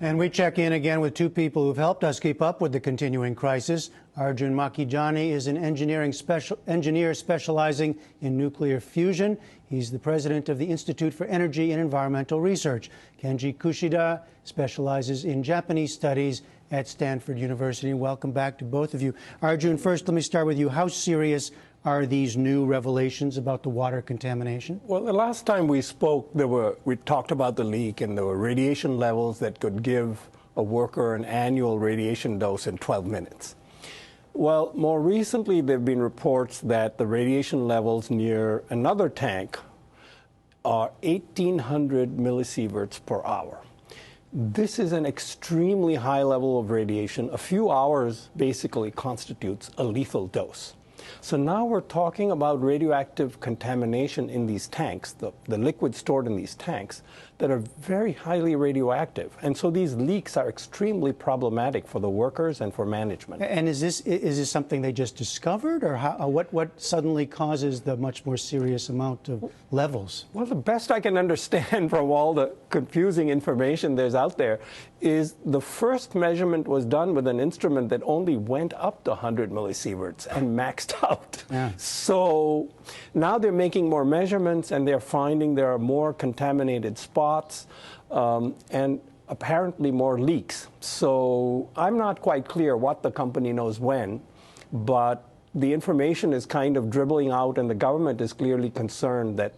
And we check in again with two people who've helped us keep up with the continuing crisis. Arjun Makhijani is an engineer specializing in nuclear fusion. He's the president of the Institute for Energy and Environmental Research. Kenji Kushida specializes in Japanese studies at Stanford University. Welcome back to both of you. Arjun, first let me start with you. How serious are these new revelations about the water contamination? Well, the last time we spoke, we talked about the leak, and there were radiation levels that could give a worker an annual radiation dose in 12 minutes. Well, more recently, there have been reports that the radiation levels near another tank are 1,800 millisieverts per hour. This is an extremely high level of radiation. A few hours basically constitutes a lethal dose. So now we're talking about radioactive contamination in these tanks, the liquid stored in these tanks, that are very highly radioactive. And so these leaks are extremely problematic for the workers and for management. And is this something they just discovered, or what suddenly causes the much more serious amount of levels? Well, the best I can understand from all the confusing information there's out there is the first measurement was done with an instrument that only went up to 100 millisieverts and maxed out. Yeah. So now they're making more measurements, and they're finding there are more contaminated spots and apparently more leaks. So I'm not quite clear what the company knows when, but the information is kind of dribbling out, and the government is clearly concerned that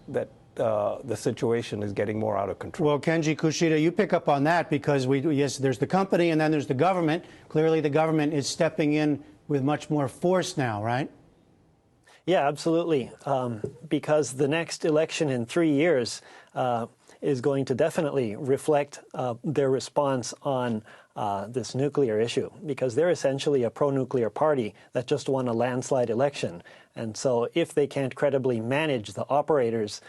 the situation is getting more out of control. Well, Kenji Kushida, you pick up on that because yes, there's the company and then there's the government. Clearly the government is stepping in with much more force now, right? Yeah, absolutely. Because the next election in 3 years is going to definitely reflect their response on this nuclear issue, because they're essentially a pro-nuclear party that just won a landslide election. And so if they can't credibly manage the operator's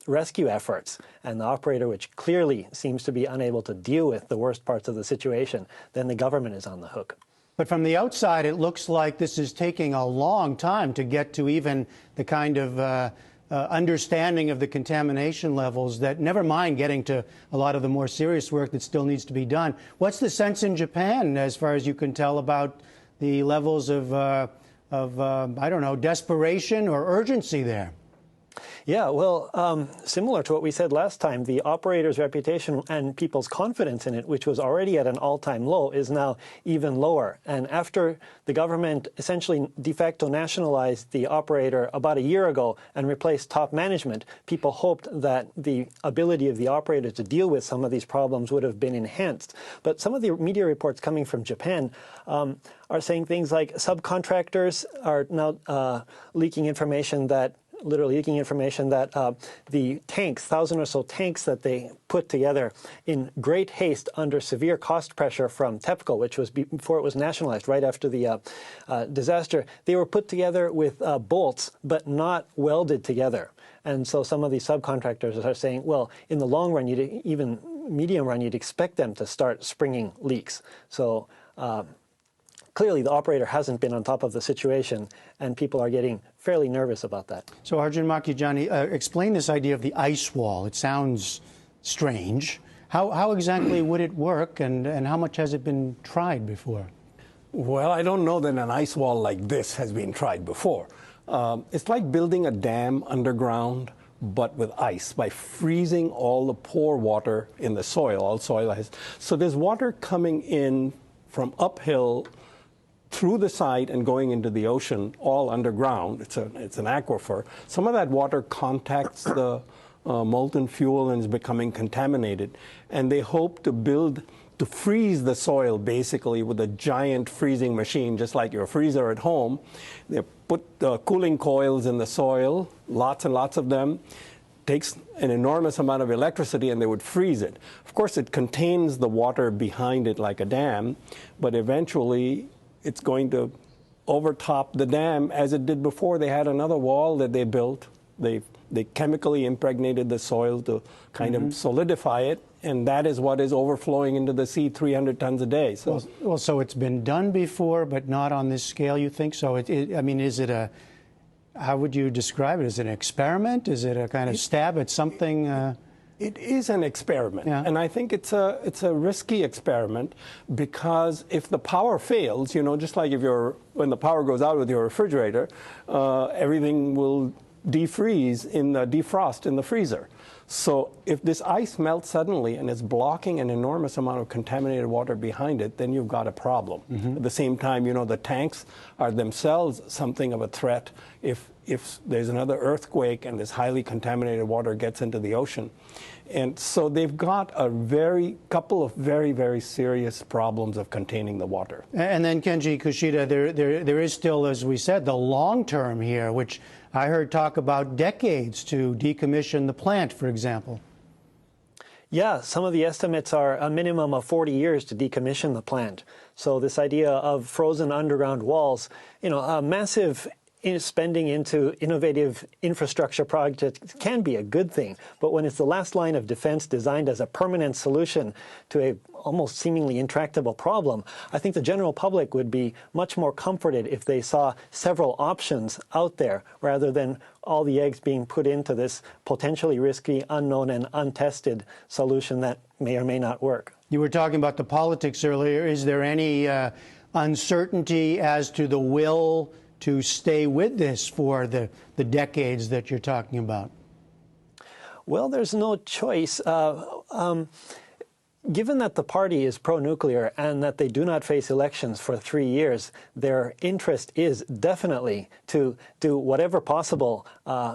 rescue efforts, and the operator, which clearly seems to be unable to deal with the worst parts of the situation, then the government is on the hook. But from the outside, it looks like this is taking a long time to get to even the kind of understanding of the contamination levels, that never mind getting to a lot of the more serious work that still needs to be done. What's the sense in Japan, as far as you can tell, about the levels of I don't know, desperation or urgency there? Yeah, well, similar to what we said last time, the operator's reputation and people's confidence in it, which was already at an all-time low, is now even lower. And after the government essentially de facto nationalized the operator about a year ago and replaced top management, people hoped that the ability of the operator to deal with some of these problems would have been enhanced. But some of the media reports coming from Japan are saying things like subcontractors are now leaking information that the tanks, 1,000 or so tanks that they put together in great haste under severe cost pressure from TEPCO, which was before it was nationalized, right after the disaster, they were put together with bolts, but not welded together. And so some of these subcontractors are saying, well, in the long run, even medium run, you'd expect them to start springing leaks. So clearly, the operator hasn't been on top of the situation, and people are getting fairly nervous about that. So, Arjun Makhijani, explain this idea of the ice wall. It sounds strange. How exactly would it work, and how much has it been tried before? Well, I don't know that an ice wall like this has been tried before. It's like building a dam underground, but with ice, by freezing all the pore water in the soil. All soil has. So there's water coming in from uphill through the site and going into the ocean, all underground. It's an aquifer. Some of that water contacts the molten fuel and is becoming contaminated. And they hope to freeze the soil basically with a giant freezing machine, just like your freezer at home. They put cooling coils in the soil, lots and lots of them. Takes an enormous amount of electricity, and they would freeze it. Of course, it contains the water behind it like a dam, but eventually it's going to overtop the dam, as it did before. They had another wall that they built. They chemically impregnated the soil to kind of solidify it, and that is what is overflowing into the sea 300 tons a day. So, well, so it's been done before, but not on this scale, you think? So, I mean, is it a, how would you describe it? Is it an experiment? Is it a kind of stab at something It is an experiment, Yeah. and I think it's a risky experiment, because if the power fails, just like when the power goes out with your refrigerator, everything will defrost in the freezer. So if this ice melts suddenly and it's blocking an enormous amount of contaminated water behind it, then you've got a problem. At the same time, the tanks are themselves something of a threat if there's another earthquake and this highly contaminated water gets into the ocean. And so they've got a couple of very, very serious problems of containing the water. And then, Kenji Kushida, there is still, as we said, the long term here, which I heard talk about decades to decommission the plant, for example. Yeah, some of the estimates are a minimum of 40 years to decommission the plant. So this idea of frozen underground walls, a massive spending into innovative infrastructure projects can be a good thing, but when it's the last line of defense designed as a permanent solution to a almost seemingly intractable problem, I think the general public would be much more comforted if they saw several options out there rather than all the eggs being put into this potentially risky, unknown, and untested solution that may or may not work. You were talking about the politics earlier. Is there any uncertainty as to the will to stay with this for the decades that you're talking about? Well, there's no choice. Given that the party is pro-nuclear and that they do not face elections for 3 years, their interest is definitely to do whatever possible,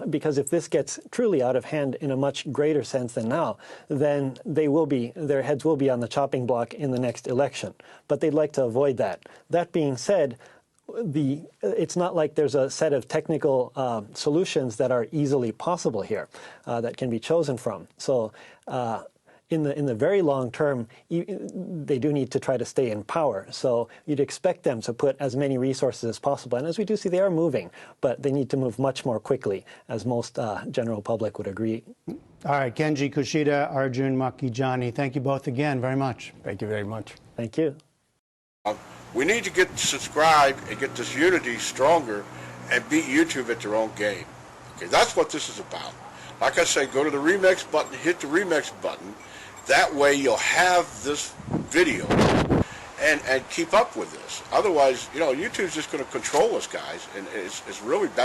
because if this gets truly out of hand in a much greater sense than now, then their heads will be on the chopping block in the next election. But they'd like to avoid that. That being said, it's not like there's a set of technical solutions that are easily possible here that can be chosen from. So in the very long term, they do need to try to stay in power. So you'd expect them to put as many resources as possible. And as we do see, they are moving, but they need to move much more quickly, as most general public would agree. All right, Kenji Kushida, Arjun Makhijani, thank you both again very much. Thank you very much. Thank you. We need to get subscribed and get this unity stronger and beat YouTube at their own game. Okay, that's what this is about. Like I say, go to the remix button, hit the remix button. That way you'll have this video and keep up with this. Otherwise, YouTube's just going to control us, guys, and it's really bad.